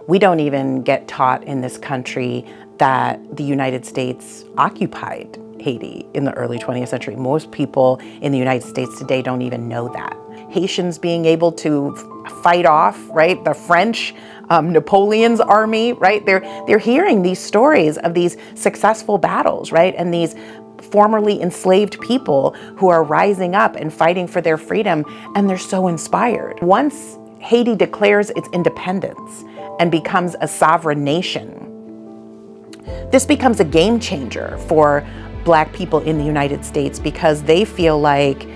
We don't even get taught in this country that the United States occupied Haiti in the early 20th century. Most people in the United States today don't even know that. Haitians being able to fight off, right, the French, Napoleon's army, right? They're hearing these stories of these successful battles, right? And these formerly enslaved people who are rising up and fighting for their freedom, and they're so inspired. Once Haiti declares its independence and becomes a sovereign nation, this becomes a game changer for Black people in the United States because they feel like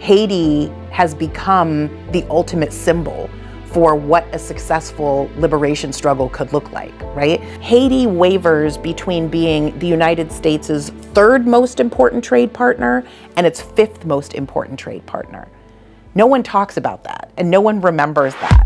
Haiti has become the ultimate symbol for what a successful liberation struggle could look like, right? Haiti wavers between being the United States' third most important trade partner and its fifth most important trade partner. No one talks about that, and no one remembers that.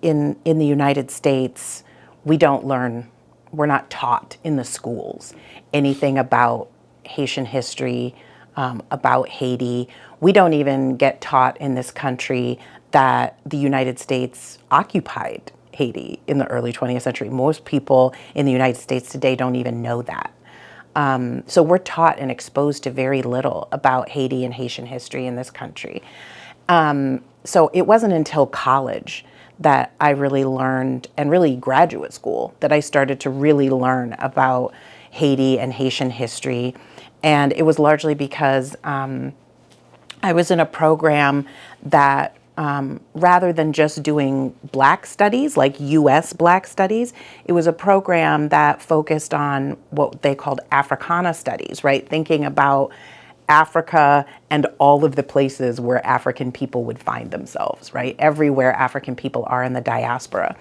In the United States, we're not taught in the schools anything about Haitian history, about Haiti. We don't even get taught in this country that the United States occupied Haiti in the early 20th century. Most people in the United States today don't even know that. So we're taught and exposed to very little about Haiti and Haitian history in this country. So it wasn't until college that I really learned, and really graduate school, that I started to really learn about Haiti and Haitian history. And it was largely because I was in a program that rather than just doing Black studies, like US Black studies, it was a program that focused on what they called Africana studies, right? Thinking about Africa and all of the places where African people would find themselves, right? Everywhere African people are in the diaspora.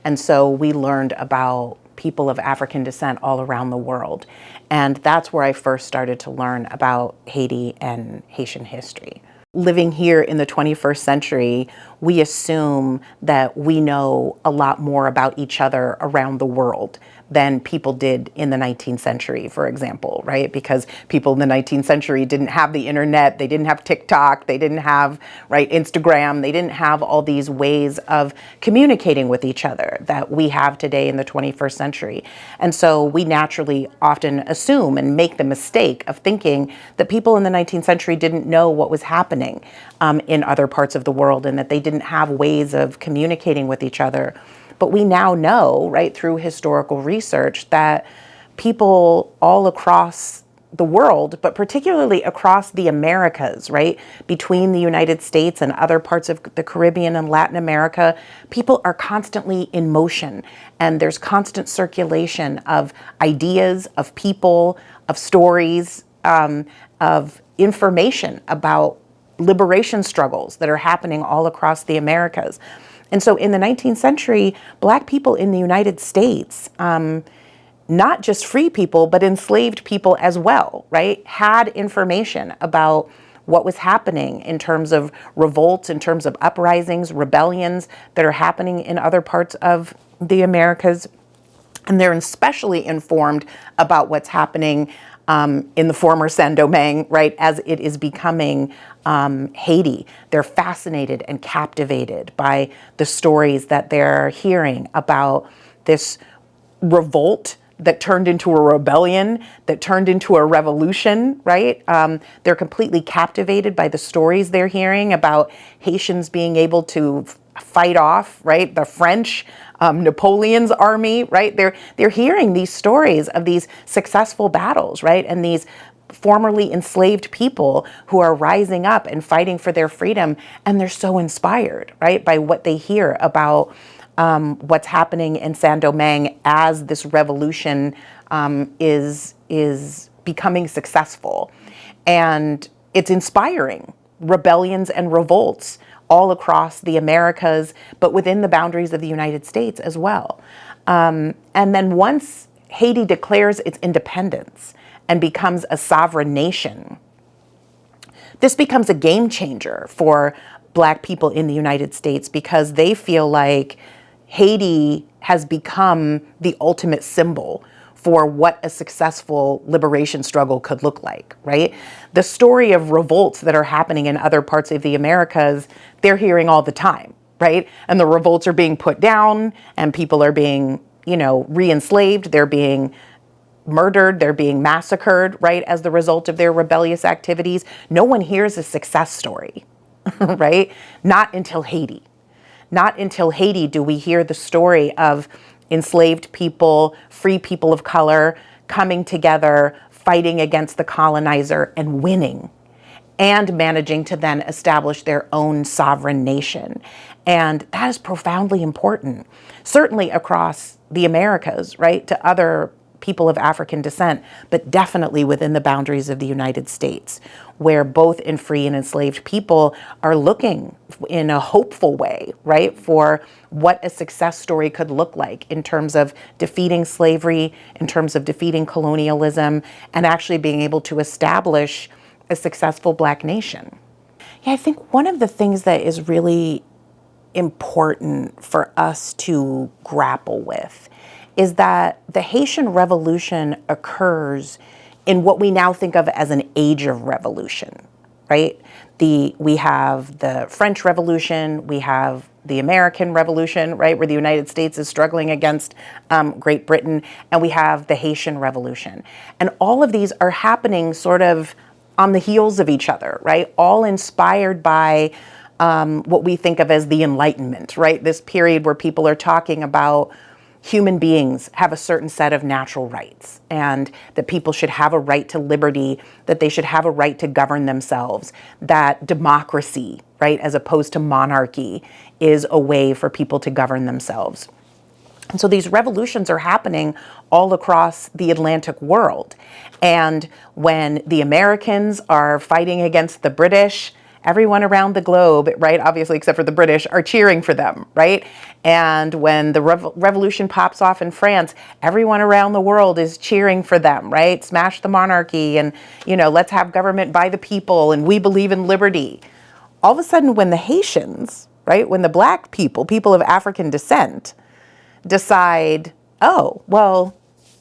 And so we learned about people of African descent all around the world. And that's where I first started to learn about Haiti and Haitian history. Living here in the 21st century, we assume that we know a lot more about each other around the world than people did in the 19th century, for example, right? Because people in the 19th century didn't have the internet, they didn't have TikTok, they didn't have, right, Instagram, they didn't have all these ways of communicating with each other that we have today in the 21st century. And so we naturally often assume and make the mistake of thinking that people in the 19th century didn't know what was happening in other parts of the world, and that they didn't have ways of communicating with each other. But we now know, right, through historical research, that people all across the world, but particularly across the Americas, right, between the United States and other parts of the Caribbean and Latin America, people are constantly in motion, and there's constant circulation of ideas, of people, of stories, of information about liberation struggles that are happening all across the Americas. And so in the 19th century, Black people in the United States, not just free people, but enslaved people as well, right, had information about what was happening in terms of revolts, in terms of uprisings, rebellions that are happening in other parts of the Americas. And they're especially informed about what's happening in the former Saint-Domingue, right, as it is becoming Haiti. They're fascinated and captivated by the stories that they're hearing about this revolt that turned into a rebellion, that turned into a revolution, right? They're completely captivated by the stories they're hearing about Haitians being able to fight off, right, the French, Napoleon's army, right? They're hearing these stories of these successful battles, right? And these formerly enslaved people who are rising up and fighting for their freedom, and they're so inspired, right, by what they hear about what's happening in Saint-Domingue as this revolution is becoming successful. And it's inspiring rebellions and revolts all across the Americas, but within the boundaries of the United States as well. And then once Haiti declares its independence and becomes a sovereign nation, this becomes a game changer for Black people in the United States because they feel like Haiti has become the ultimate symbol for what a successful liberation struggle could look like, right? The story of revolts that are happening in other parts of the Americas, they're hearing all the time, right? And the revolts are being put down and people are being, re-enslaved, they're being murdered, they're being massacred, right, as the result of their rebellious activities. No one hears a success story, right? Not until Haiti. Not until Haiti do we hear the story of enslaved people, free people of color coming together, fighting against the colonizer and winning, and managing to then establish their own sovereign nation. And that is profoundly important, certainly across the Americas, right, to other people of African descent, but definitely within the boundaries of the United States, where both in free and enslaved people are looking in a hopeful way, right, for what a success story could look like in terms of defeating slavery, in terms of defeating colonialism, and actually being able to establish a successful Black nation. Yeah, I think one of the things that is really important for us to grapple with is that the Haitian Revolution occurs in what we now think of as an age of revolution, right? We have the French Revolution, we have the American Revolution, right, where the United States is struggling against Great Britain, and we have the Haitian Revolution. And all of these are happening sort of on the heels of each other, right? All inspired by what we think of as the Enlightenment, right? This period where people are talking about human beings have a certain set of natural rights and that people should have a right to liberty, that they should have a right to govern themselves, that democracy, right, as opposed to monarchy, is a way for people to govern themselves. And so these revolutions are happening all across the Atlantic world. And when the Americans are fighting against the British, everyone around the globe, right, obviously except for the British, are cheering for them, right? And when the revolution pops off in France, everyone around the world is cheering for them, right? Smash the monarchy and, let's have government by the people and we believe in liberty. All of a sudden, when the Haitians, right, when the Black people of African descent, decide, oh, well,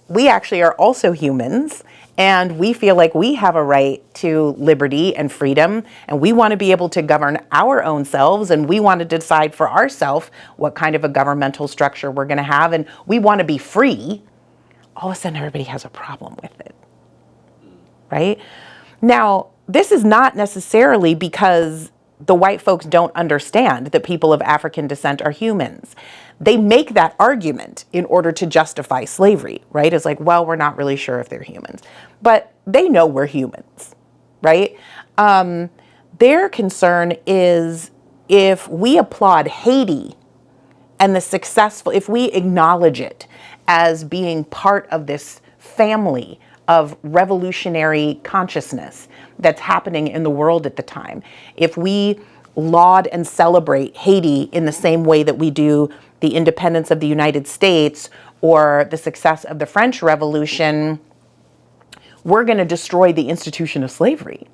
we actually are also humans and we feel like we have a right to liberty and freedom and we want to be able to govern our own selves and we want to decide for ourselves what kind of a governmental structure we're going to have and we want to be free, all of a sudden everybody has a problem with it, right? Now, this is not necessarily because the white folks don't understand that people of African descent are humans. They make that argument in order to justify slavery, right? It's like, well, we're not really sure if they're humans, but they know we're humans, right? Their concern is if we applaud Haiti and if we acknowledge it as being part of this family of revolutionary consciousness that's happening in the world at the time, if we laud and celebrate Haiti in the same way that we do the independence of the United States or the success of the French Revolution, we're going to destroy the institution of slavery,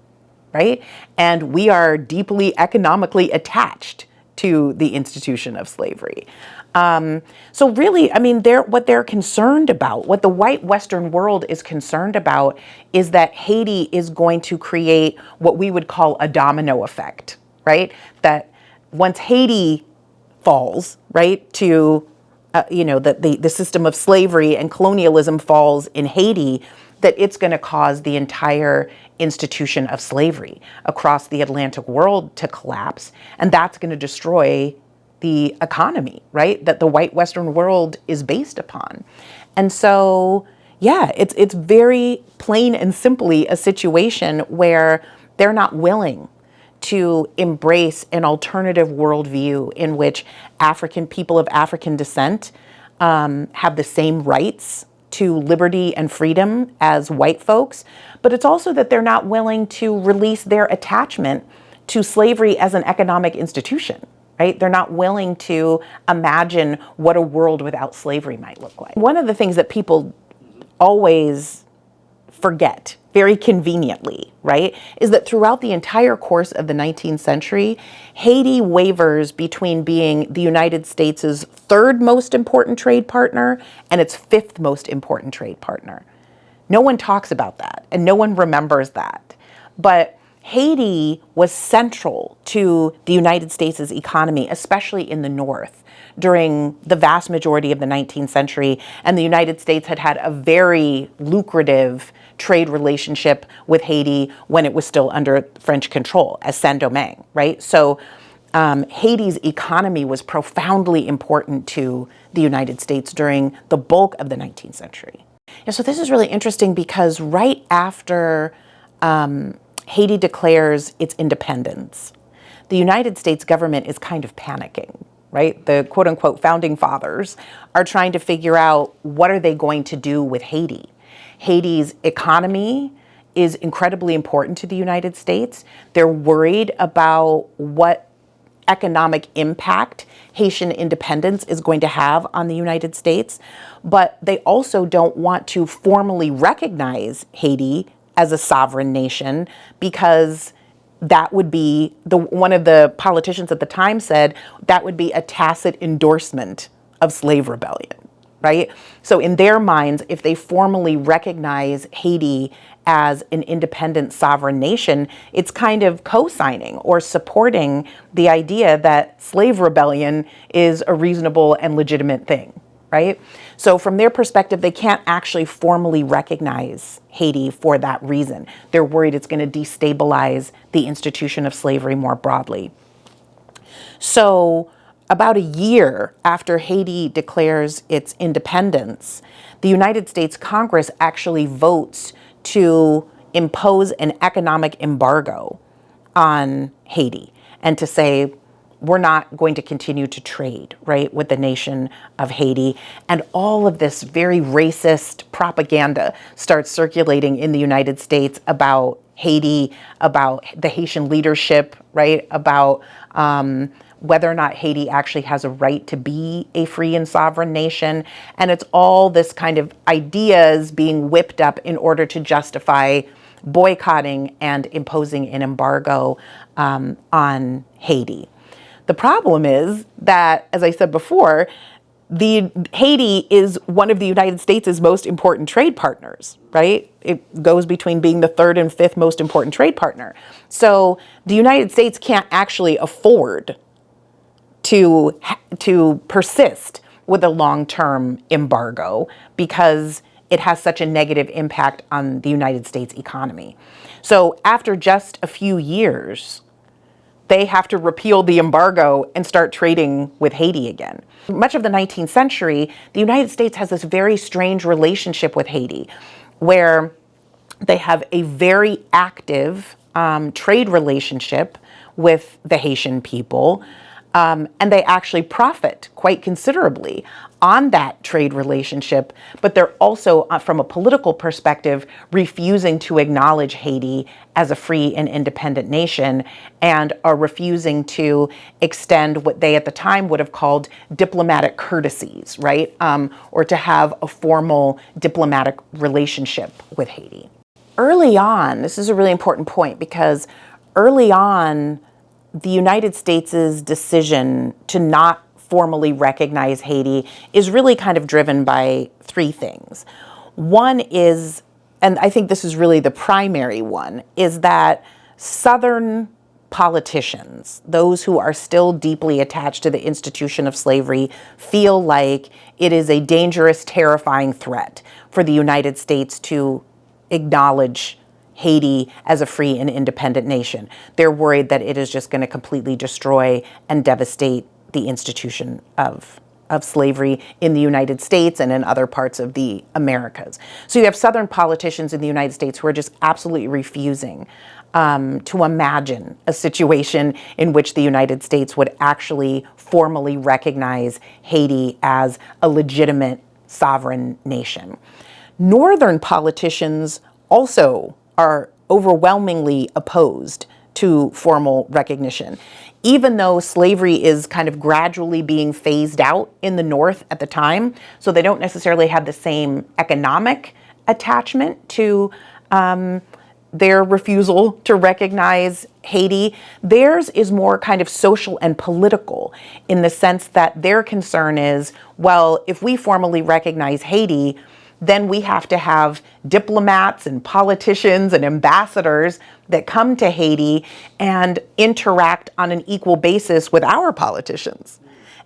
right? And we are deeply economically attached to the institution of slavery. So really, what they're concerned about, what the white Western world is concerned about, is that Haiti is going to create what we would call a domino effect, right? That once Haiti falls, right, to the system of slavery and colonialism falls in Haiti, that it's going to cause the entire institution of slavery across the Atlantic world to collapse, and that's going to destroy the economy, right, that the white Western world is based upon. And so, yeah, it's very plain and simply a situation where they're not willing to embrace an alternative worldview in which African people of African descent have the same rights to liberty and freedom as white folks, but it's also that they're not willing to release their attachment to slavery as an economic institution, right? They're not willing to imagine what a world without slavery might look like. One of the things that people always forget very conveniently, right, is that throughout the entire course of the 19th century, Haiti wavers between being the United States' third most important trade partner and its fifth most important trade partner. No one talks about that, and no one remembers that. But Haiti was central to the United States' economy, especially in the North, during the vast majority of the 19th century. And the United States had had a very lucrative trade relationship with Haiti when it was still under French control as Saint-Domingue, right? So Haiti's economy was profoundly important to the United States during the bulk of the 19th century. Yeah, so this is really interesting because right after Haiti declares its independence, the United States government is kind of panicking, right? The quote unquote founding fathers are trying to figure out what are they going to do with Haiti. Haiti's economy is incredibly important to the United States. They're worried about what economic impact Haitian independence is going to have on the United States, but they also don't want to formally recognize Haiti as a sovereign nation because that would be, one of the politicians at the time said, that would be a tacit endorsement of slave rebellion, right? So in their minds, if they formally recognize Haiti as an independent sovereign nation, it's kind of co-signing or supporting the idea that slave rebellion is a reasonable and legitimate thing, right? So from their perspective, they can't actually formally recognize Haiti for that reason. They're worried it's going to destabilize the institution of slavery more broadly. So about a year after Haiti declares its independence, the United States Congress actually votes to impose an economic embargo on Haiti and to say, we're not going to continue to trade, right, with the nation of Haiti. And all of this very racist propaganda starts circulating in the United States about Haiti, about the Haitian leadership, right, about whether or not Haiti actually has a right to be a free and sovereign nation. And it's all this kind of ideas being whipped up in order to justify boycotting and imposing an embargo on Haiti. The problem is that, as I said before, Haiti is one of the United States' most important trade partners, right? It goes between being the third and fifth most important trade partner. So the United States can't actually afford to persist with a long-term embargo because it has such a negative impact on the United States economy. So after just a few years, they have to repeal the embargo and start trading with Haiti again. Much of the 19th century, the United States has this very strange relationship with Haiti, where they have a very active trade relationship with the Haitian people, and they actually profit quite considerably on that trade relationship, but they're also, from a political perspective, refusing to acknowledge Haiti as a free and independent nation and are refusing to extend what they at the time would have called diplomatic courtesies, right? Or to have a formal diplomatic relationship with Haiti. Early on, this is a really important point because early on, the United States' decision to not formally recognize Haiti is really kind of driven by three things. One is, and I think this is really the primary one, is that Southern politicians, those who are still deeply attached to the institution of slavery, feel like it is a dangerous, terrifying threat for the United States to acknowledge Haiti as a free and independent nation. They're worried that it is just going to completely destroy and devastate the institution of slavery in the United States and in other parts of the Americas. So you have Southern politicians in the United States who are just absolutely refusing to imagine a situation in which the United States would actually formally recognize Haiti as a legitimate sovereign nation. Northern politicians also are overwhelmingly opposed to formal recognition. Even though slavery is kind of gradually being phased out in the North at the time, so they don't necessarily have the same economic attachment to their refusal to recognize Haiti. Theirs is more kind of social and political in the sense that their concern is, well, if we formally recognize Haiti, then we have to have diplomats and politicians and ambassadors that come to Haiti and interact on an equal basis with our politicians.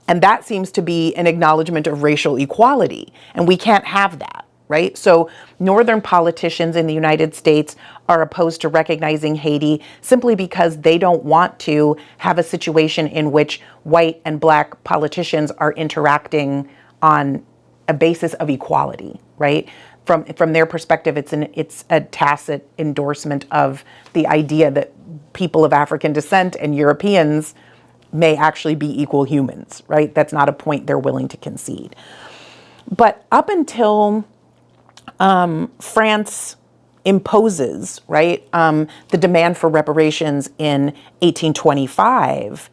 And that seems to be an acknowledgement of racial equality, and we can't have that. Right? So Northern politicians in the United States are opposed to recognizing Haiti simply because they don't want to have a situation in which white and black politicians are interacting on a basis of equality, right? From their perspective, it's a tacit endorsement of the idea that people of African descent and Europeans may actually be equal humans, right? That's not a point they're willing to concede. But up until France imposes, right, the demand for reparations in 1825,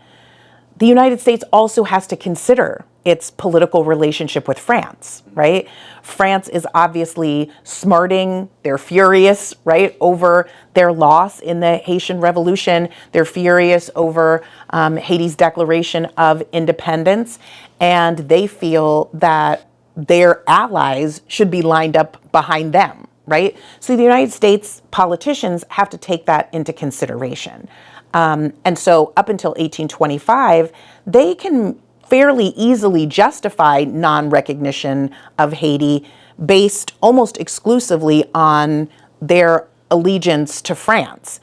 the United States also has to consider its political relationship with France, right? France is obviously smarting, they're furious, right, over their loss in the Haitian Revolution. They're furious over Haiti's declaration of independence, and they feel that their allies should be lined up behind them, right? So the United States politicians have to take that into consideration. And so up until 1825, they can fairly easily justify non-recognition of Haiti based almost exclusively on their allegiance to France.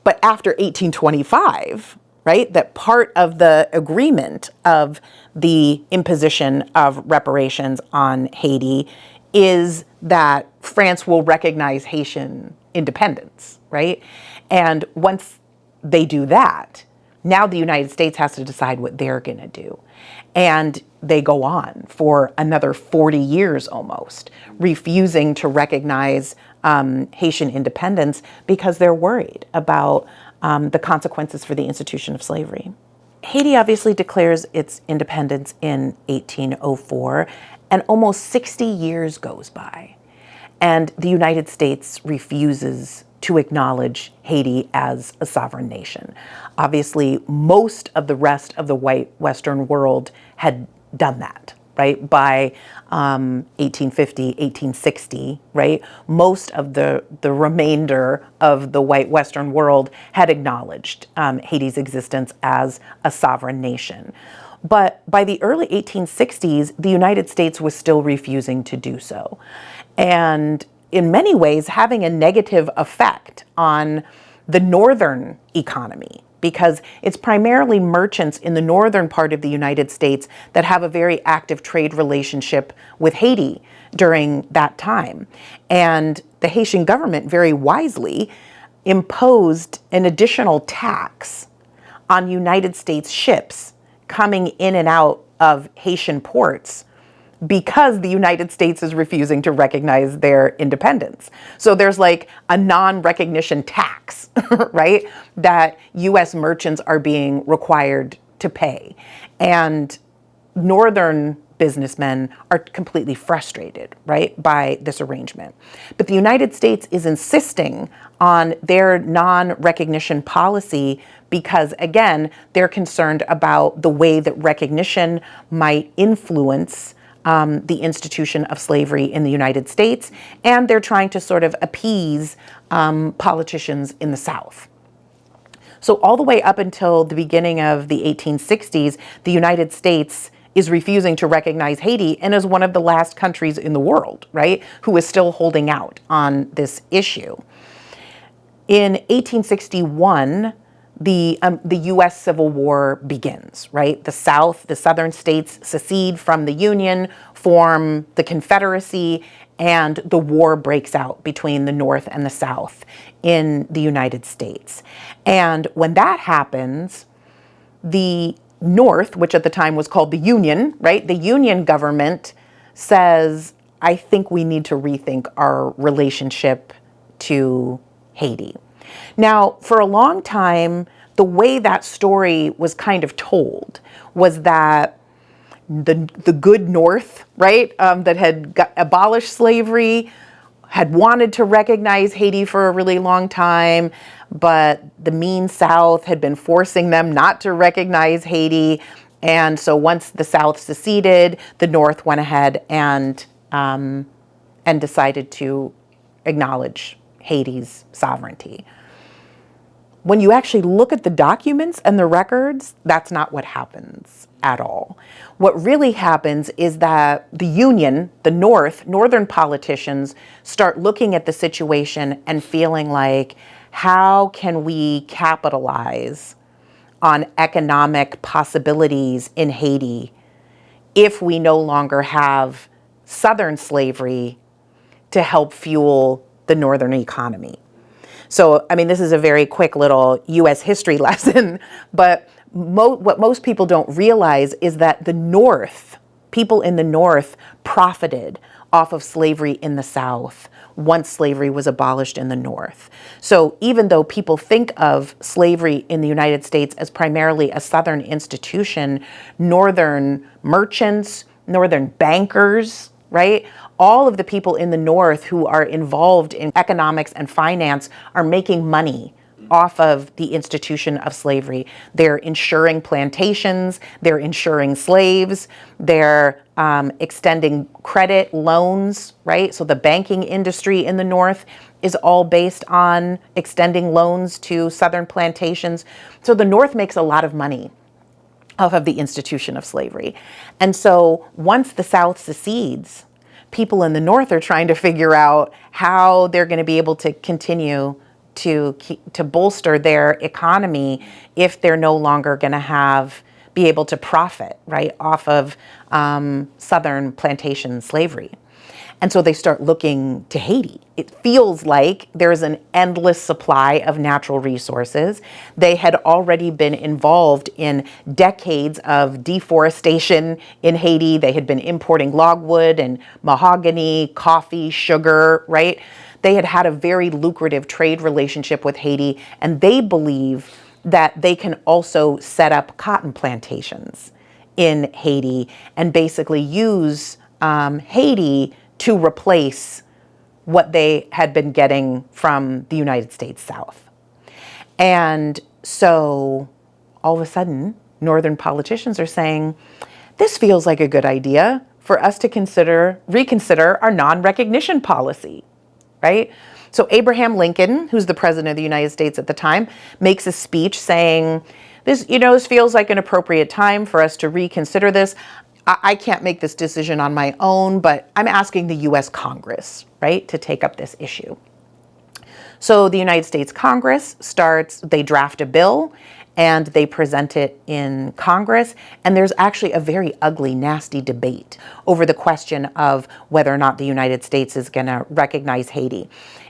But after 1825, right, that part of the agreement of the imposition of reparations on Haiti is that France will recognize Haitian independence, right? And once they do that, now the United States has to decide what they're going to do. And they go on for another 40 years almost, refusing to recognize Haitian independence because they're worried about the consequences for the institution of slavery. Haiti obviously declares its independence in 1804, and almost 60 years goes by, and the United States refuses to acknowledge Haiti as a sovereign nation. Obviously, most of the rest of the white Western world had done that, right? By 1850, 1860, right? Most of the remainder of the white Western world had acknowledged Haiti's existence as a sovereign nation. But by the early 1860s, the United States was still refusing to do so. And in many ways, having a negative effect on the northern economy, because it's primarily merchants in the northern part of the United States that have a very active trade relationship with Haiti during that time. And the Haitian government very wisely imposed an additional tax on United States ships coming in and out of Haitian ports because the United States is refusing to recognize their independence. So there's like a non-recognition tax, right, that US merchants are being required to pay. And northern businessmen are completely frustrated, right, by this arrangement. But the United States is insisting on their non-recognition policy because, again, they're concerned about the way that recognition might influence the institution of slavery in the United States, and they're trying to sort of appease politicians in the South. So all the way up until the beginning of the 1860s, the United States is refusing to recognize Haiti and is one of the last countries in the world, right, who is still holding out on this issue. In 1861, the U.S. Civil War begins, right? The southern states secede from the Union, form the Confederacy, and the war breaks out between the North and the South in the United States. And when that happens, the North, which at the time was called the Union, right? The Union government says, I think we need to rethink our relationship to Haiti. Now, for a long time, the way that story was kind of told was that the good North, right, that had abolished slavery, had wanted to recognize Haiti for a really long time, but the mean South had been forcing them not to recognize Haiti. And so once the South seceded, the North went ahead and decided to acknowledge Haiti's sovereignty. When you actually look at the documents and the records, that's not what happens at all. What really happens is that the Union, the Northern politicians start looking at the situation and feeling like, how can we capitalize on economic possibilities in Haiti if we no longer have Southern slavery to help fuel the Northern economy? So, I mean, this is a very quick little U.S. history lesson, but what most people don't realize is that the North, people in the North, profited off of slavery in the South once slavery was abolished in the North. So even though people think of slavery in the United States as primarily a Southern institution, Northern merchants, Northern bankers, right? All of the people in the North who are involved in economics and finance are making money off of the institution of slavery. They're insuring plantations, they're insuring slaves, they're extending credit loans, right? So the banking industry in the North is all based on extending loans to Southern plantations. So the North makes a lot of money off of the institution of slavery. And so once the South secedes, people in the North are trying to figure out how they're going to be able to continue to bolster their economy if they're no longer going to be able to profit, right, off of Southern plantation slavery. And so they start looking to Haiti. It feels like there's an endless supply of natural resources. They had already been involved in decades of deforestation in Haiti. They had been importing logwood and mahogany, coffee, sugar, right? They had had a very lucrative trade relationship with Haiti, and they believe that they can also set up cotton plantations in Haiti and basically use Haiti to replace what they had been getting from the United States South. And so all of a sudden, Northern politicians are saying, this feels like a good idea for us to reconsider our non-recognition policy, right? So Abraham Lincoln, who's the president of the United States at the time, makes a speech saying, this feels like an appropriate time for us to reconsider this. I can't make this decision on my own, but I'm asking the US Congress, right, to take up this issue. So the United States Congress they draft a bill and they present it in Congress. And there's actually a very ugly, nasty debate over the question of whether or not the United States is going to recognize Haiti.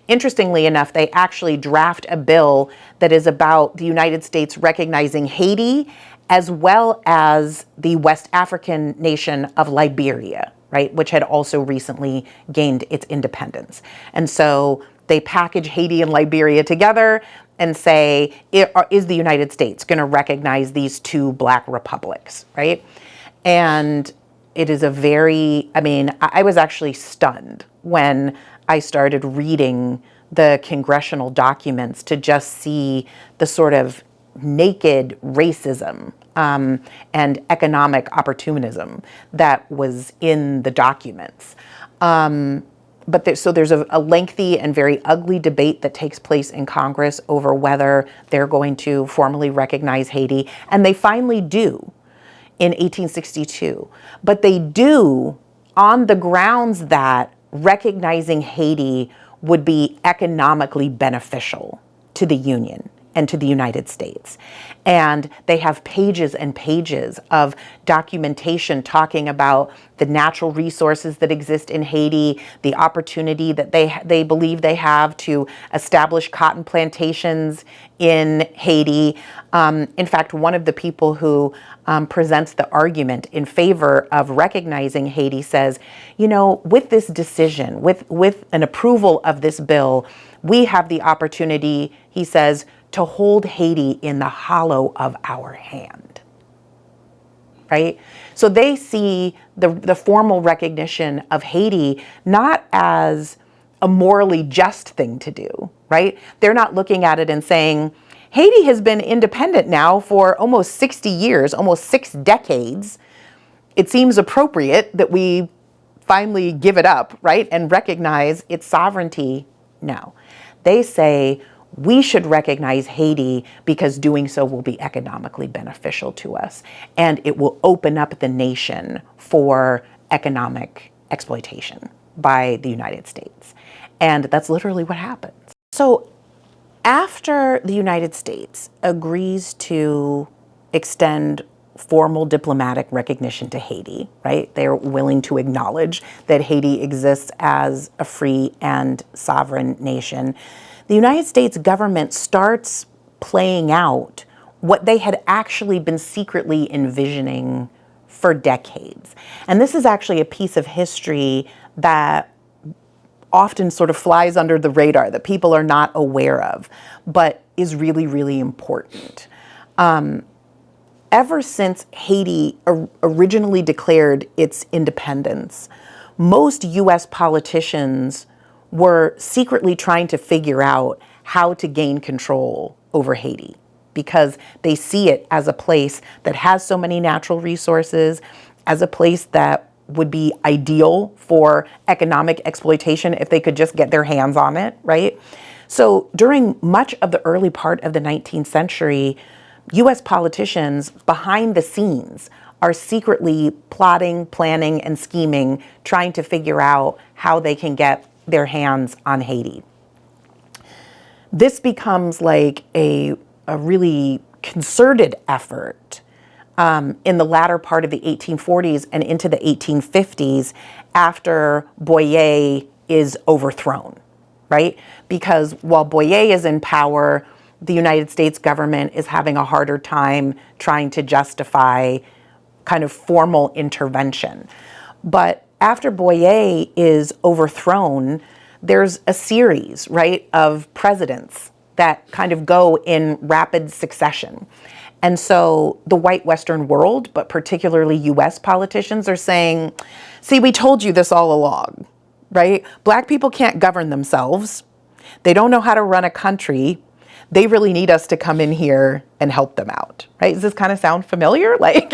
Interestingly enough, they actually draft a bill that is about the United States recognizing Haiti as well as the West African nation of Liberia, right, which had also recently gained its independence. And so they package Haiti and Liberia together and say, is the United States going to recognize these two black republics, right? And it is I was actually stunned when I started reading the congressional documents to just see the sort of naked racism and economic opportunism that was in the documents. So there's a lengthy and very ugly debate that takes place in Congress over whether they're going to formally recognize Haiti. And they finally do in 1862. But they do on the grounds that recognizing Haiti would be economically beneficial to the Union and to the United States. And they have pages and pages of documentation talking about the natural resources that exist in Haiti, the opportunity that they believe they have to establish cotton plantations in Haiti. In fact, one of the people who presents the argument in favor of recognizing Haiti says, with this decision, with an approval of this bill, we have the opportunity, he says, to hold Haiti in the hollow of our hand, right? So they see the formal recognition of Haiti not as a morally just thing to do, right? They're not looking at it and saying, Haiti has been independent now for almost 60 years, almost 6 decades. It seems appropriate that we finally give it up, right, and recognize its sovereignty. No. They say we should recognize Haiti because doing so will be economically beneficial to us, and it will open up the nation for economic exploitation by the United States. And that's literally what happens. So after the United States agrees to extend formal diplomatic recognition to Haiti, right? They're willing to acknowledge that Haiti exists as a free and sovereign nation. The United States government starts playing out what they had actually been secretly envisioning for decades. And this is actually a piece of history that often sort of flies under the radar, that people are not aware of, but is really, really important. Ever since Haiti originally declared its independence, most US politicians were secretly trying to figure out how to gain control over Haiti, because they see it as a place that has so many natural resources, as a place that would be ideal for economic exploitation if they could just get their hands on it, right? So during much of the early part of the 19th century, US politicians behind the scenes are secretly plotting, planning, and scheming, trying to figure out how they can get their hands on Haiti. This becomes like a really concerted effort in the latter part of the 1840s and into the 1850s after Boyer is overthrown, right? Because while Boyer is in power, the United States government is having a harder time trying to justify kind of formal intervention. But after Boyer is overthrown, there's a series, right, of presidents that kind of go in rapid succession. And so the white Western world, but particularly US politicians, are saying, see, we told you this all along, right? Black people can't govern themselves. They don't know how to run a country. They really need us to come in here and help them out, right? Does this kind of sound familiar? Like,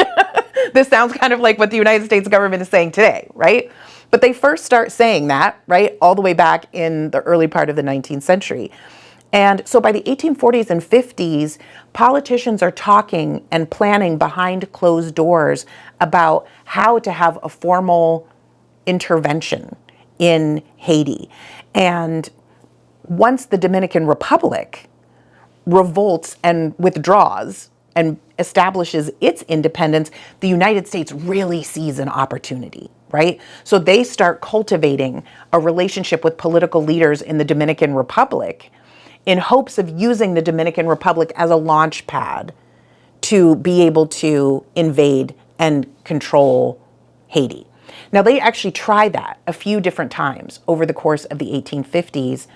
this sounds kind of like what the United States government is saying today, right? But they first start saying that, right, all the way back in the early part of the 19th century. And so by the 1840s and 50s, politicians are talking and planning behind closed doors about how to have a formal intervention in Haiti. And once the Dominican Republic revolts and withdraws and establishes its independence, the United States really sees an opportunity, right? So they start cultivating a relationship with political leaders in the Dominican Republic in hopes of using the Dominican Republic as a launch pad to be able to invade and control Haiti. Now, they actually try that a few different times over the course of the 1850s,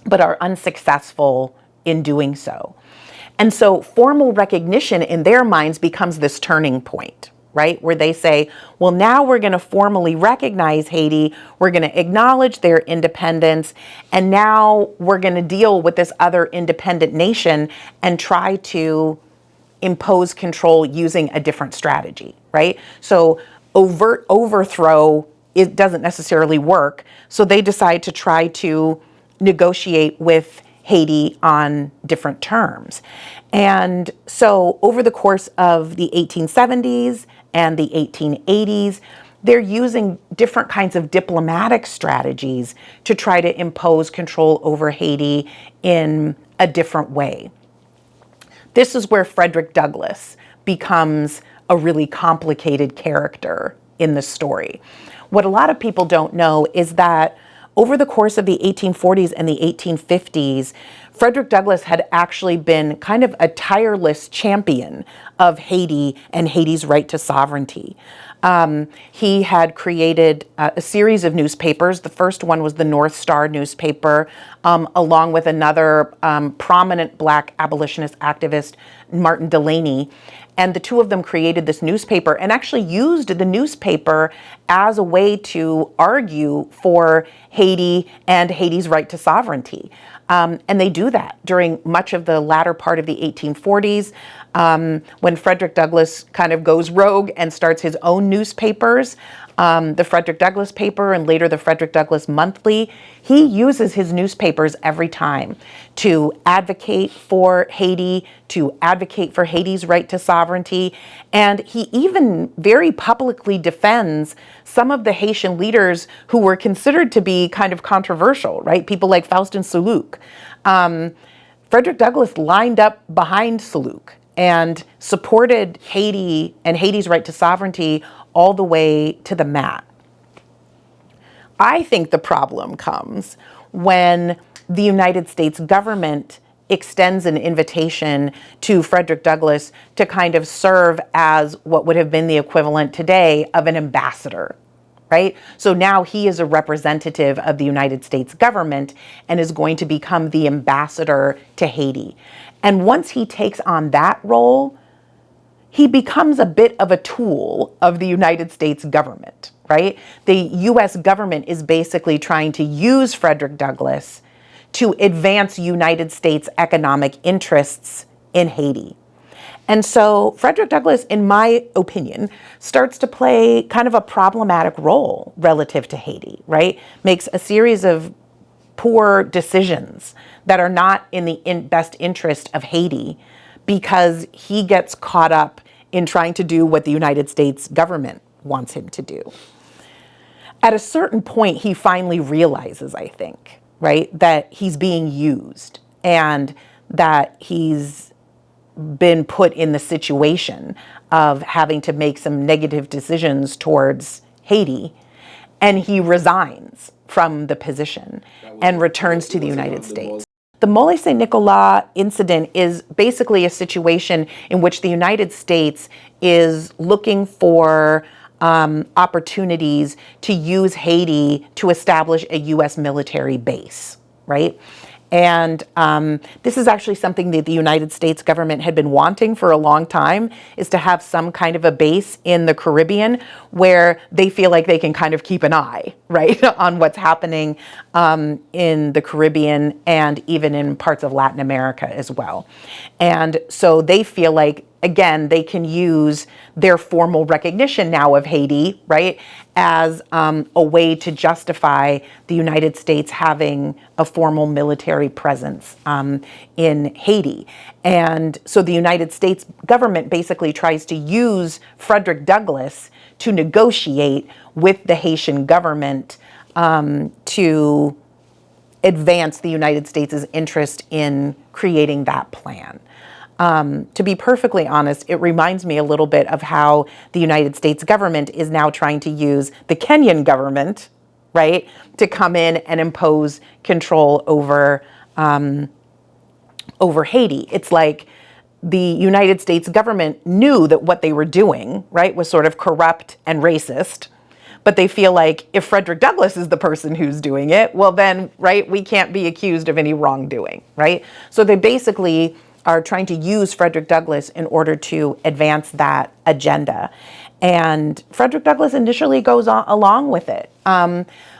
but are unsuccessful in doing so. And so formal recognition in their minds becomes this turning point, right? Where they say, well, now we're going to formally recognize Haiti, we're going to acknowledge their independence, and now we're going to deal with this other independent nation and try to impose control using a different strategy, right? So overt overthrow, it doesn't necessarily work. So they decide to try to negotiate with Haiti on different terms. And so over the course of the 1870s and the 1880s, they're using different kinds of diplomatic strategies to try to impose control over Haiti in a different way. This is where Frederick Douglass becomes a really complicated character in the story. What a lot of people don't know is that over the course of the 1840s and the 1850s, Frederick Douglass had actually been kind of a tireless champion of Haiti and Haiti's right to sovereignty. He had created a series of newspapers. The first one was the North Star newspaper, along with another prominent Black abolitionist activist, Martin Delaney. And the two of them created this newspaper and actually used the newspaper as a way to argue for Haiti and Haiti's right to sovereignty. And they do that during much of the latter part of the 1840s, when Frederick Douglass kind of goes rogue and starts his own newspapers, the Frederick Douglass paper and later the Frederick Douglass Monthly. He uses his newspapers every time to advocate for Haiti, to advocate for Haiti's right to sovereignty. And he even very publicly defends some of the Haitian leaders who were considered to be kind of controversial, right? People like Faustin Soulouque. Frederick Douglass lined up behind Soulouque and supported Haiti and Haiti's right to sovereignty all the way to the mat. I think the problem comes when the United States government extends an invitation to Frederick Douglass to kind of serve as what would have been the equivalent today of an ambassador, right? So now he is a representative of the United States government and is going to become the ambassador to Haiti. And once he takes on that role, he becomes a bit of a tool of the United States government, right? The US government is basically trying to use Frederick Douglass to advance United States economic interests in Haiti. And so Frederick Douglass, in my opinion, starts to play kind of a problematic role relative to Haiti, right? Makes a series of poor decisions that are not in the best interest of Haiti because he gets caught up in trying to do what the United States government wants him to do. At a certain point, he finally realizes, I think, right, that he's being used and that he's been put in the situation of having to make some negative decisions towards Haiti, and he resigns from the position and returns to the United States. The Mole Saint Nicolas incident is basically a situation in which the United States is looking for opportunities to use Haiti to establish a U.S. military base, right? And this is actually something that the United States government had been wanting for a long time, is to have some kind of a base in the Caribbean where they feel like they can kind of keep an eye, right, on what's happening in the Caribbean and even in parts of Latin America as well. And so they feel like, again, they can use their formal recognition now of Haiti, right, as a way to justify the United States having a formal military presence in Haiti. And so the United States government basically tries to use Frederick Douglass to negotiate with the Haitian government to advance the United States' interest in creating that plan. To be perfectly honest, it reminds me a little bit of how the United States government is now trying to use the Kenyan government, right, to come in and impose control over Haiti. It's like the United States government knew that what they were doing, right, was sort of corrupt and racist, but they feel like if Frederick Douglass is the person who's doing it, well then, right, we can't be accused of any wrongdoing, right? So they basically are trying to use Frederick Douglass in order to advance that agenda. And Frederick Douglass initially goes along with it,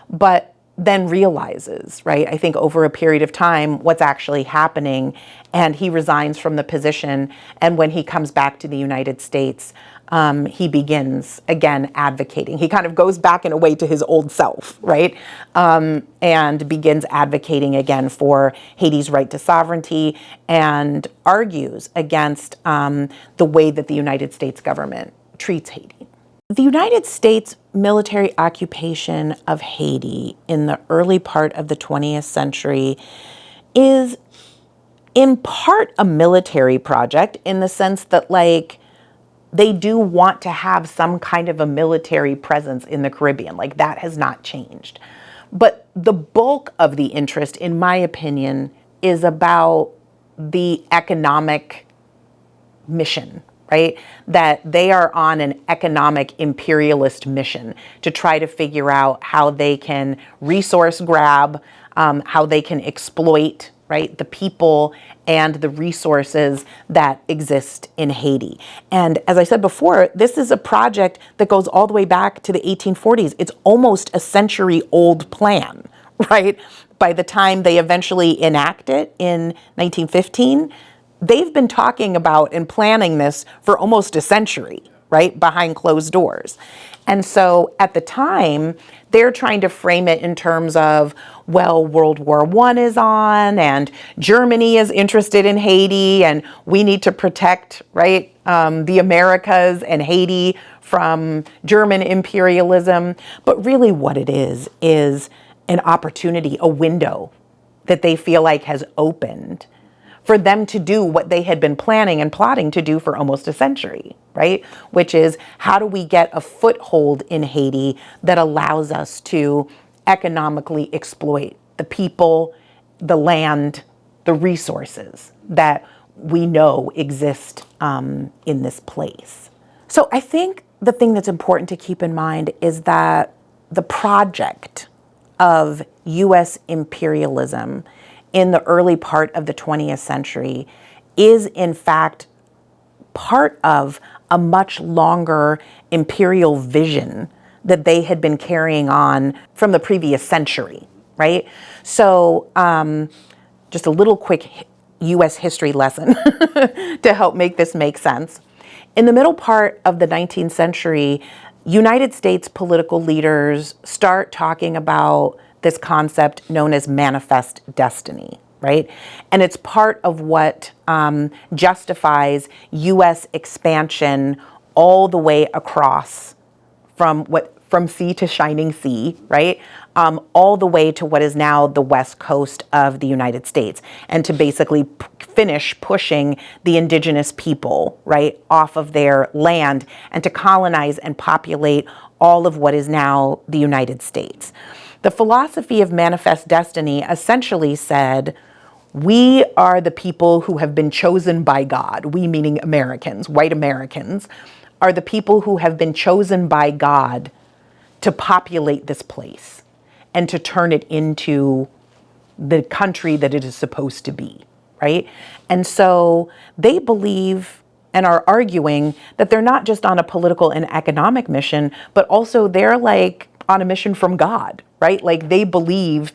but then realizes, right, I think over a period of time, what's actually happening, and he resigns from the position. And when he comes back to the United States, he begins, again, advocating. He kind of goes back in a way to his old self, right? And begins advocating again for Haiti's right to sovereignty and argues against the way that the United States government treats Haiti. The United States military occupation of Haiti in the early part of the 20th century is in part a military project in the sense that, like, they do want to have some kind of a military presence in the Caribbean. Like, that has not changed. But the bulk of the interest, in my opinion, is about the economic mission, right? That they are on an economic imperialist mission to try to figure out how they can resource grab, how they can exploit, right, the people and the resources that exist in Haiti. And as I said before, this is a project that goes all the way back to the 1840s. It's almost a century old plan, right? By the time they eventually enact it in 1915, they've been talking about and planning this for almost a century, right, behind closed doors. And so at the time, they're trying to frame it in terms of, well, World War I is on, and Germany is interested in Haiti, and we need to protect, right, the Americas and Haiti from German imperialism. But really what it is an opportunity, a window that they feel like has opened for them to do what they had been planning and plotting to do for almost a century, right? Which is, how do we get a foothold in Haiti that allows us to economically exploit the people, the land, the resources that we know exist in this place. So I think the thing that's important to keep in mind is that the project of US imperialism in the early part of the 20th century is in fact part of a much longer imperial vision that they had been carrying on from the previous century, right? So just a little quick US history lesson to help make this make sense. In the middle part of the 19th century, United States political leaders start talking about this concept known as manifest destiny, right? And it's part of what justifies U.S. expansion all the way across from sea to shining sea, right? All the way to what is now the west coast of the United States, and to basically finish pushing the indigenous people, right, off of their land, and to colonize and populate all of what is now the United States. The philosophy of manifest destiny essentially said, we are the people who have been chosen by God. We meaning Americans, white Americans, are the people who have been chosen by God to populate this place and to turn it into the country that it is supposed to be, right? And so they believe and are arguing that they're not just on a political and economic mission, but also they're like on a mission from God, right? Like they believe,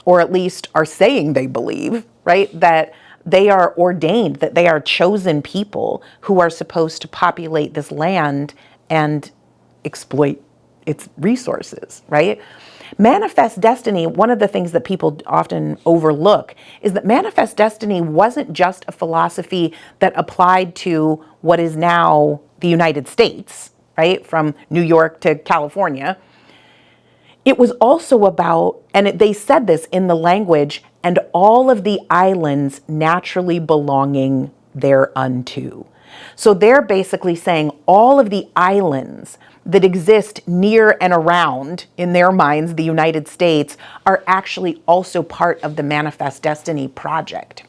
or at least are saying they believe, right, that they are ordained, that they are chosen people who are supposed to populate this land and exploit its resources, right? Manifest destiny, one of the things that people often overlook is that manifest destiny wasn't just a philosophy that applied to what is now the United States, right, from New York to California. It was also about, and they said this in the language, and all of the islands naturally belonging thereunto. So they're basically saying all of the islands that exist near and around, in their minds, the United States, are actually also part of the Manifest Destiny project.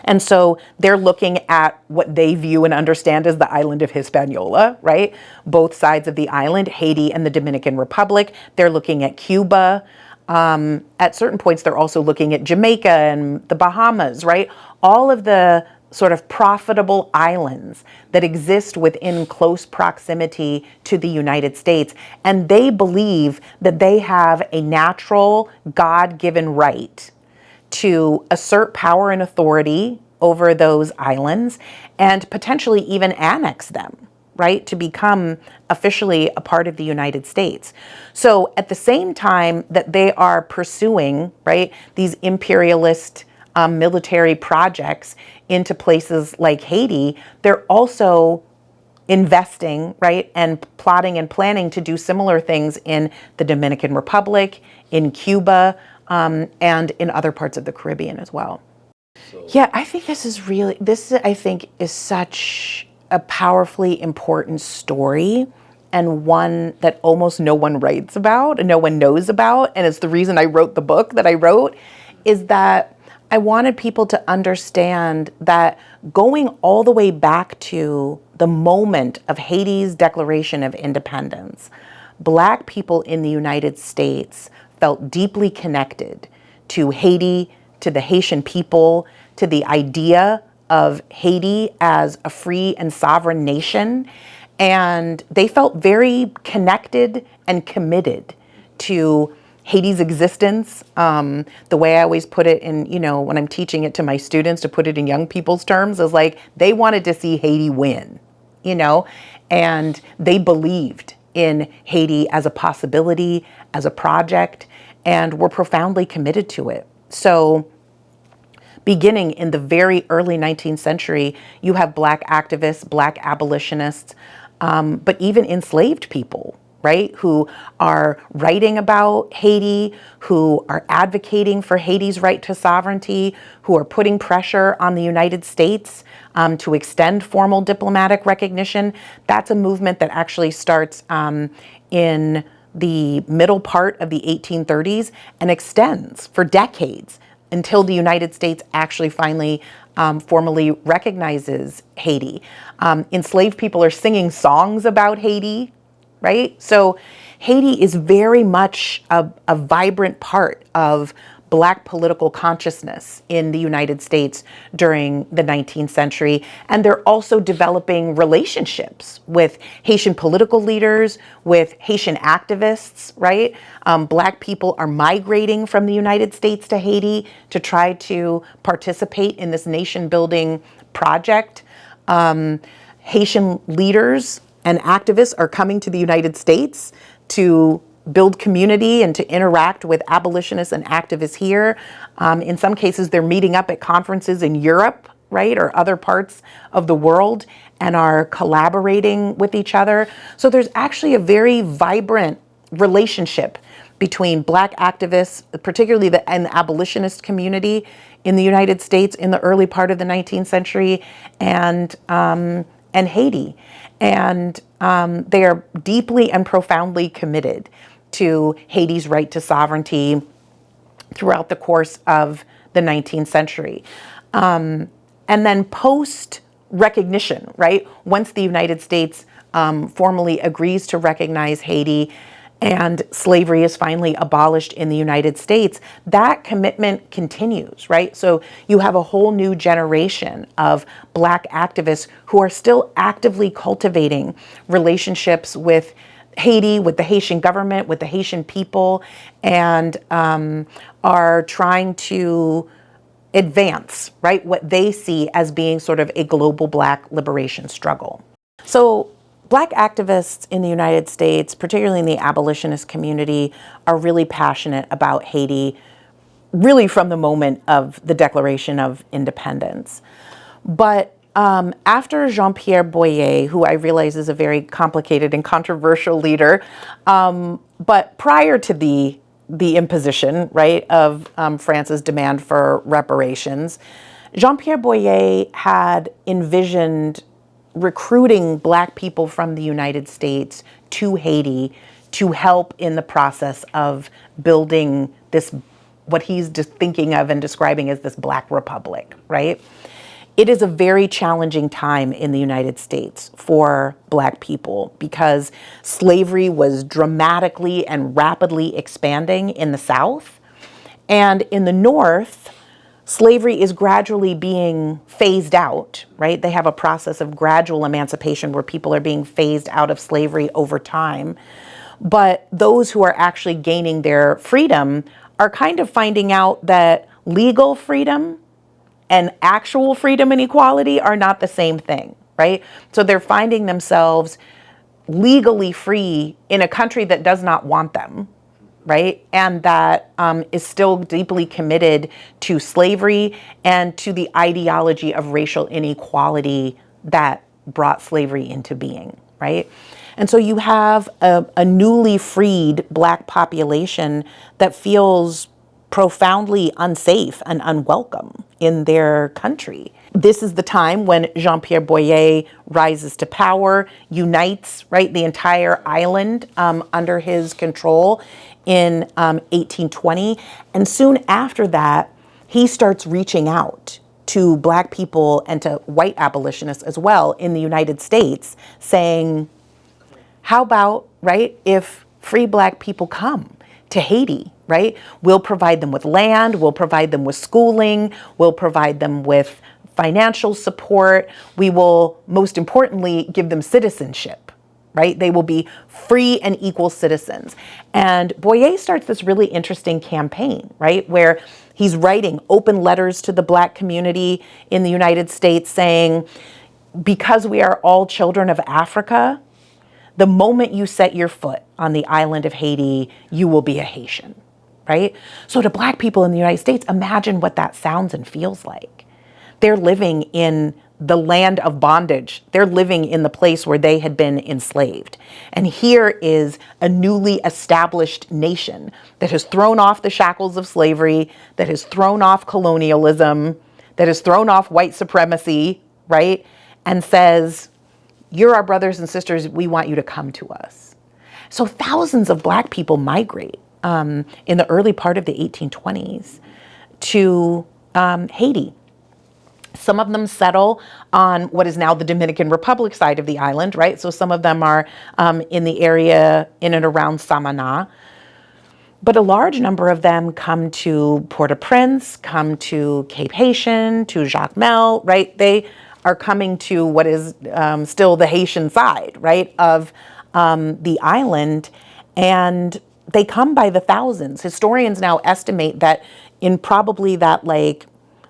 And so they're looking at what they view and understand as the island of Hispaniola, right? Both sides of the island, Haiti and the Dominican Republic. They're looking at Cuba. At certain points, they're also looking at Jamaica and the Bahamas, right? All of the sort of profitable islands that exist within close proximity to the United States. And they believe that they have a natural, God-given right to assert power and authority over those islands and potentially even annex them, right, to become officially a part of the United States. So at the same time that they are pursuing, right, these imperialist military projects into places like Haiti, they're also investing, right, and plotting and planning to do similar things in the Dominican Republic, in Cuba, and in other parts of the Caribbean as well. Yeah, I think I think is such a powerfully important story, and one that almost no one writes about and no one knows about. And it's the reason I wrote the book that I wrote, is that I wanted people to understand that going all the way back to the moment of Haiti's Declaration of Independence, Black people in the United States felt deeply connected to Haiti, to the Haitian people, to the idea of Haiti as a free and sovereign nation. And they felt very connected and committed to Haiti's existence. The way I always put it in, when I'm teaching it to my students, to put it in young people's terms, is like they wanted to see Haiti win, and they believed in Haiti as a possibility, as a project, and were profoundly committed to it. So beginning in the very early 19th century, you have Black activists, Black abolitionists, but even enslaved people, right, who are writing about Haiti, who are advocating for Haiti's right to sovereignty, who are putting pressure on the United States to extend formal diplomatic recognition. That's a movement that actually starts in the middle part of the 1830s and extends for decades until the United States actually finally formally recognizes Haiti. Enslaved people are singing songs about Haiti, right? So Haiti is very much a vibrant part of Black political consciousness in the United States during the 19th century. And they're also developing relationships with Haitian political leaders, with Haitian activists, right? Black people are migrating from the United States to Haiti to try to participate in this nation building project. Haitian leaders and activists are coming to the United States to build community and to interact with abolitionists and activists here. In some cases, they're meeting up at conferences in Europe, right, or other parts of the world, and are collaborating with each other. So there's actually a very vibrant relationship between Black activists, particularly and the abolitionist community in the United States in the early part of the 19th century, and Haiti. And they are deeply and profoundly committed to Haiti's right to sovereignty throughout the course of the 19th century. And then post-recognition, right? Once the United States formally agrees to recognize Haiti and slavery is finally abolished in the United States, that commitment continues, right? So you have a whole new generation of Black activists who are still actively cultivating relationships with Haiti, with the Haitian government, with the Haitian people, and are trying to advance, right, what they see as being sort of a global Black liberation struggle. So Black activists in the United States, particularly in the abolitionist community, are really passionate about Haiti, really from the moment of the Declaration of Independence. But after Jean-Pierre Boyer, who I realize is a very complicated and controversial leader, but prior to the imposition, right, of France's demand for reparations, Jean-Pierre Boyer had envisioned recruiting Black people from the United States to Haiti to help in the process of building this, what he's just thinking of and describing as this Black Republic, right? It is a very challenging time in the United States for Black people because slavery was dramatically and rapidly expanding in the South. And in the North, slavery is gradually being phased out, right? They have a process of gradual emancipation where people are being phased out of slavery over time. But those who are actually gaining their freedom are kind of finding out that legal freedom and actual freedom and equality are not the same thing, right? So they're finding themselves legally free in a country that does not want them, right? And that is still deeply committed to slavery and to the ideology of racial inequality that brought slavery into being, right? And so you have a newly freed Black population that feels profoundly unsafe and unwelcome in their country. This is the time when Jean-Pierre Boyer rises to power, unites, right, the entire island under his control in 1820. And soon after that, he starts reaching out to Black people and to white abolitionists as well in the United States, saying, how about, right, if free Black people come to Haiti, right? We'll provide them with land, we'll provide them with schooling, we'll provide them with financial support. We will, most importantly, give them citizenship, right? They will be free and equal citizens. And Boyer starts this really interesting campaign, right? Where he's writing open letters to the Black community in the United States saying, because we are all children of Africa, the moment you set your foot on the island of Haiti, you will be a Haitian, right? So to Black people in the United States, imagine what that sounds and feels like. They're living in the land of bondage. They're living in the place where they had been enslaved. And here is a newly established nation that has thrown off the shackles of slavery, that has thrown off colonialism, that has thrown off white supremacy, right? And says, you're our brothers and sisters, we want you to come to us. So thousands of Black people migrate in the early part of the 1820s to Haiti. Some of them settle on what is now the Dominican Republic side of the island, right? So some of them are in the area in and around Samana. But a large number of them come to Port-au-Prince, come to Cape Haitian, to Jacmel, right? They are coming to what is still the Haitian side, right, of the island. And they come by the thousands. Historians now estimate that in probably that like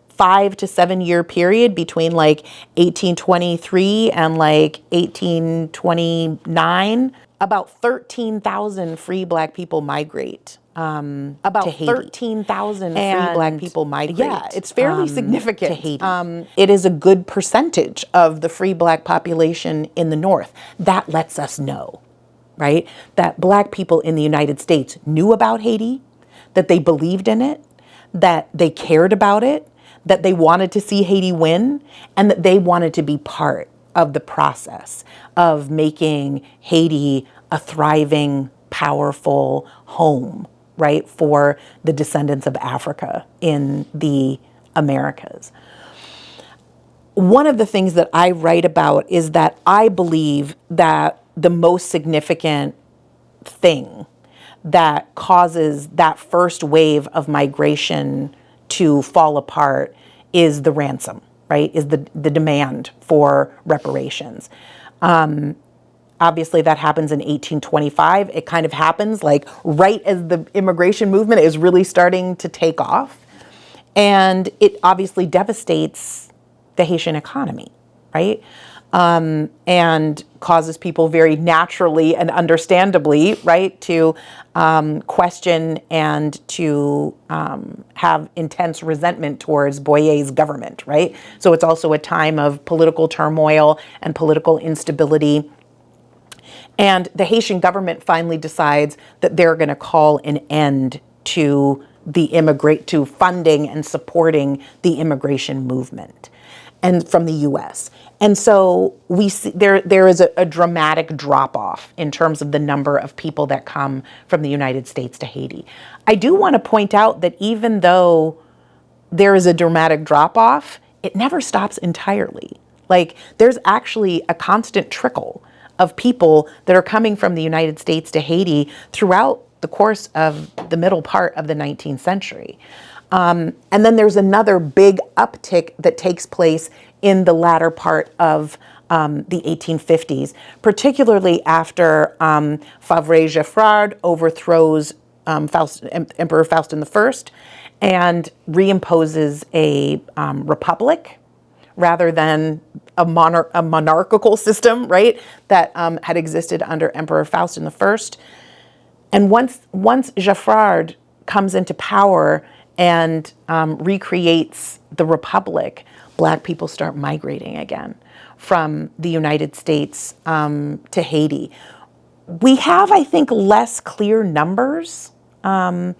5 to 7 year period between like 1823 and like 1829, about 13,000 free Black people migrate. About 13,000 free Black people migrate. Yeah, it's fairly significant to Haiti. It is a good percentage of the free Black population in the North. That lets us know, right, that Black people in the United States knew about Haiti, that they believed in it, that they cared about it, that they wanted to see Haiti win, and that they wanted to be part of the process of making Haiti a thriving, powerful home, right, for the descendants of Africa in the Americas. One of the things that I write about is that I believe that the most significant thing that causes that first wave of migration to fall apart is the ransom, right, is the demand for reparations. Obviously, that happens in 1825. It kind of happens like right as the immigration movement is really starting to take off. And it obviously devastates the Haitian economy, right? And causes people very naturally and understandably, right, to question and to have intense resentment towards Boyer's government, right? So it's also a time of political turmoil and political instability. And the Haitian government finally decides that they're going to call an end to to funding and supporting the immigration movement, and from the U.S. And so we see there is a dramatic drop off in terms of the number of people that come from the United States to Haiti. I do want to point out that even though there is a dramatic drop off, it never stops entirely. Like there's actually a constant trickle of people that are coming from the United States to Haiti throughout the course of the middle part of the 19th century. And then there's another big uptick that takes place in the latter part of the 1850s, particularly after Favre-Geffrard overthrows Emperor Faustin I and reimposes a republic rather than a monarchical system, right, that had existed under Emperor Faustin I. And once Geffrard comes into power and recreates the republic, Black people start migrating again from the United States to Haiti. We have, I think, less clear numbers on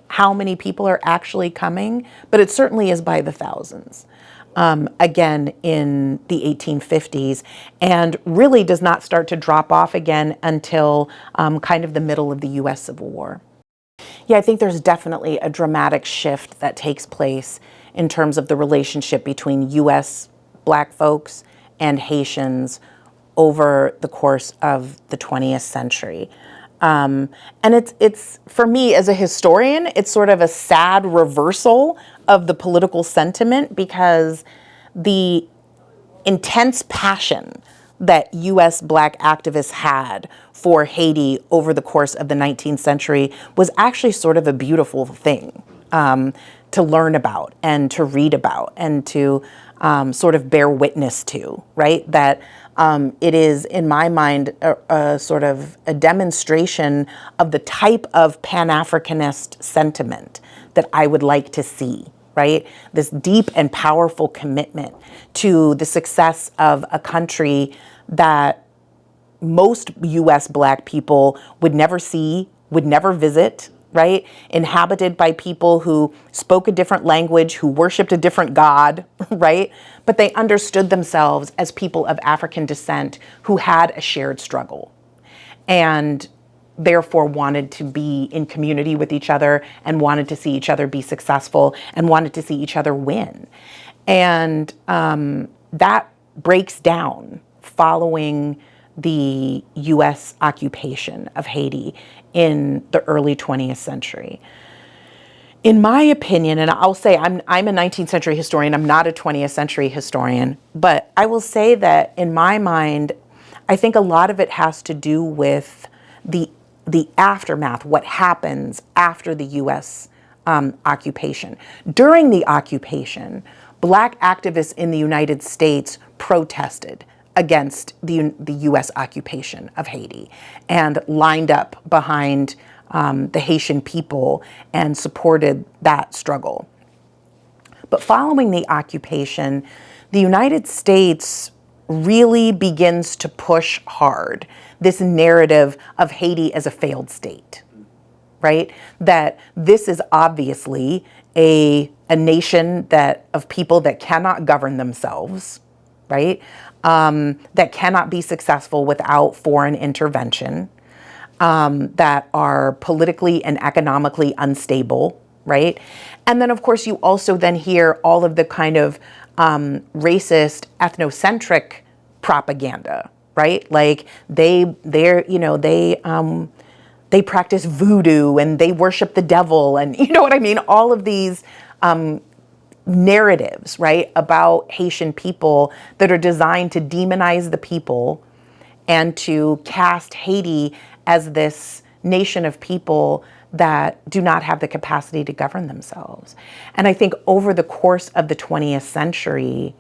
how many people are actually coming, but it certainly is by the thousands. Again in the 1850s, and really does not start to drop off again until kind of the middle of the U.S. Civil War. Yeah, I think there's definitely a dramatic shift that takes place in terms of the relationship between US Black folks and Haitians over the course of the 20th century. And it's for me as a historian, it's sort of a sad reversal of the political sentiment because the intense passion that US Black activists had for Haiti over the course of the 19th century was actually sort of a beautiful thing to learn about and to read about and to sort of bear witness to, right? That it is, in my mind, a sort of a demonstration of the type of Pan-Africanist sentiment that I would like to see, right? This deep and powerful commitment to the success of a country that most US Black people would never see, would never visit, right? Inhabited by people who spoke a different language, who worshiped a different God, right? But they understood themselves as people of African descent who had a shared struggle and therefore wanted to be in community with each other and wanted to see each other be successful and wanted to see each other win. And that breaks down following the US occupation of Haiti in the early 20th century. In my opinion, and I'll say I'm a 19th century historian, I'm not a 20th century historian, but I will say that in my mind, I think a lot of it has to do with the aftermath, what happens after the US occupation. During the occupation, Black activists in the United States protested against the US occupation of Haiti and lined up behind the Haitian people and supported that struggle. But following the occupation, the United States really begins to push hard this narrative of Haiti as a failed state, right? That this is obviously a nation that of people that cannot govern themselves, right? That cannot be successful without foreign intervention, that are politically and economically unstable, right? And then, of course, you also then hear all of the kind of racist, ethnocentric propaganda, right? Like they practice voodoo and they worship the devil, and you know what I mean? All of these narratives, right, about Haitian people that are designed to demonize the people and to cast Haiti as this nation of people that do not have the capacity to govern themselves. And I think over the course of the 20th century,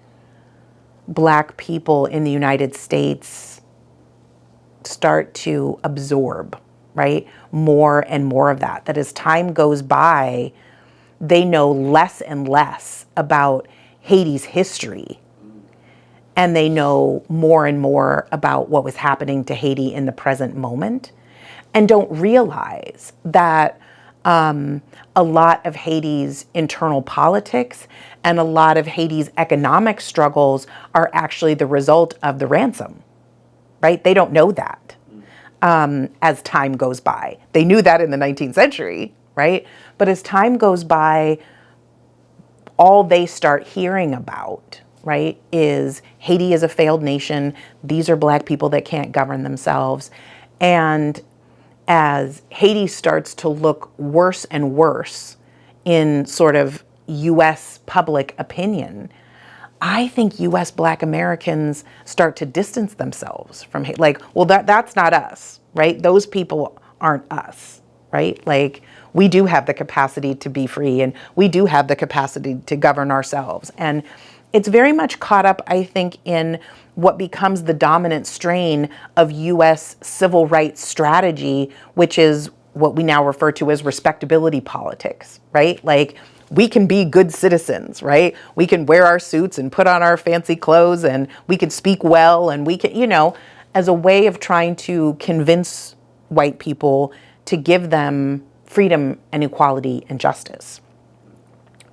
Black people in the United States start to absorb, right, more and more of that. That as time goes by, they know less and less about Haiti's history, and they know more and more about what was happening to Haiti in the present moment, and don't realize that a lot of Haiti's internal politics and a lot of Haiti's economic struggles are actually the result of the ransom, right? They don't know that as time goes by. They knew that in the 19th century, right? But as time goes by, all they start hearing about, right, is Haiti is a failed nation. These are Black people that can't govern themselves. And as Haiti starts to look worse and worse in sort of US public opinion, I think US Black Americans start to distance themselves from Haiti. Like, well, that's not us, right? Those people aren't us, right? Like, we do have the capacity to be free, and we do have the capacity to govern ourselves. And it's very much caught up, I think, in what becomes the dominant strain of US civil rights strategy, which is what we now refer to as respectability politics, right? Like, we can be good citizens, right? We can wear our suits and put on our fancy clothes, and we can speak well, and we can, as a way of trying to convince white people to give them freedom and equality and justice.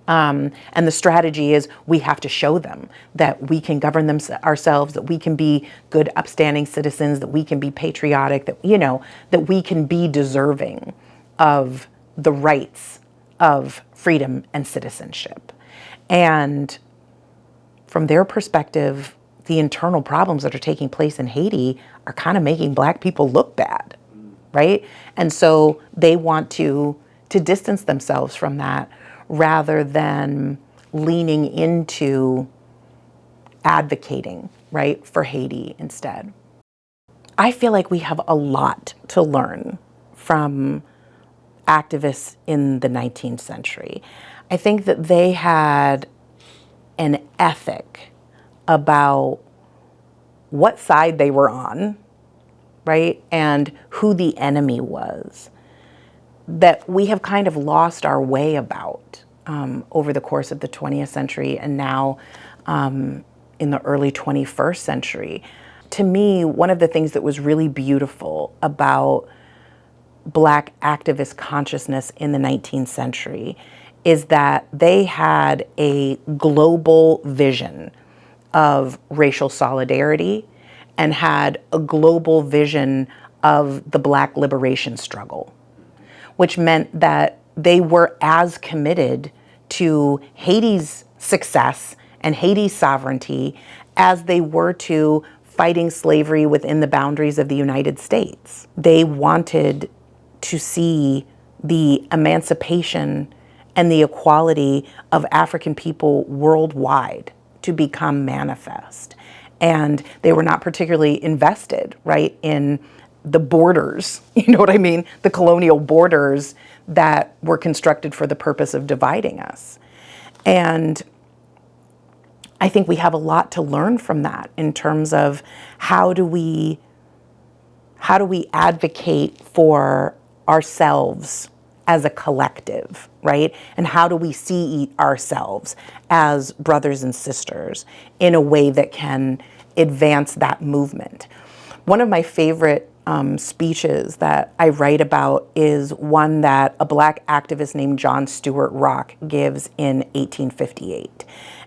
And the strategy is we have to show them that we can govern ourselves, that we can be good, upstanding citizens, that we can be patriotic, that we can be deserving of the rights of freedom and citizenship. And from their perspective, the internal problems that are taking place in Haiti are kind of making Black people look bad, right? And so they want to distance themselves from that rather than leaning into advocating, right, for Haiti instead. I feel like we have a lot to learn from activists in the 19th century. I think that they had an ethic about what side they were on, right, and who the enemy was, that we have kind of lost our way about over the course of the 20th century and now in the early 21st century. To me, one of the things that was really beautiful about Black activist consciousness in the 19th century is that they had a global vision of racial solidarity and had a global vision of the Black liberation struggle, which meant that they were as committed to Haiti's success and Haiti's sovereignty as they were to fighting slavery within the boundaries of the United States. They wanted to see the emancipation and the equality of African people worldwide to become manifest. And they were not particularly invested, right, in the borders, you know what I mean? The colonial borders that were constructed for the purpose of dividing us. And I think we have a lot to learn from that in terms of how do we advocate for ourselves as a collective, right? And how do we see ourselves as brothers and sisters in a way that can advance that movement? One of my favorite speeches that I write about is one that a Black activist named John Stuart Rock gives in 1858.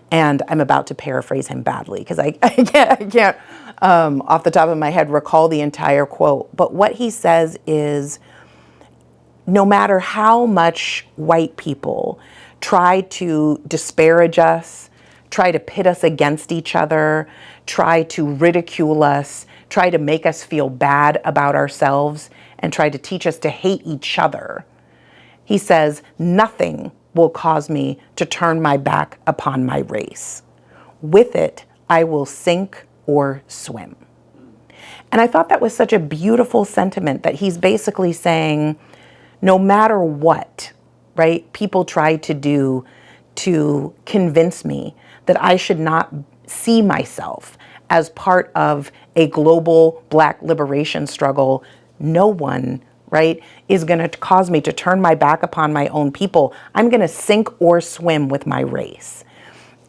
And I'm about to paraphrase him badly because I can't off the top of my head recall the entire quote. But what he says is, no matter how much white people try to disparage us, try to pit us against each other, try to ridicule us, try to make us feel bad about ourselves, and try to teach us to hate each other, he says, nothing will cause me to turn my back upon my race. With it, I will sink or swim. And I thought that was such a beautiful sentiment that he's basically saying, no matter what, right, people try to do to convince me that I should not see myself as part of a global Black liberation struggle, no one, right, is going to cause me to turn my back upon my own people. I'm going to sink or swim with my race.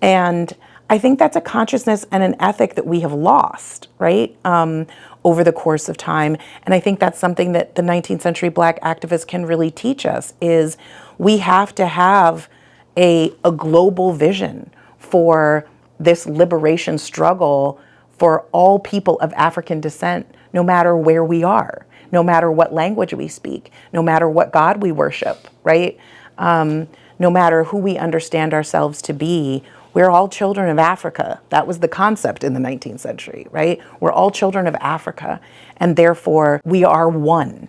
And I think that's a consciousness and an ethic that we have lost, right, over the course of time. And I think that's something that the 19th century Black activists can really teach us, is we have to have a global vision for this liberation struggle for all people of African descent, no matter where we are, no matter what language we speak, no matter what God we worship, right? No matter who we understand ourselves to be, we're all children of Africa. That was the concept in the 19th century, right? We're all children of Africa, and therefore we are one.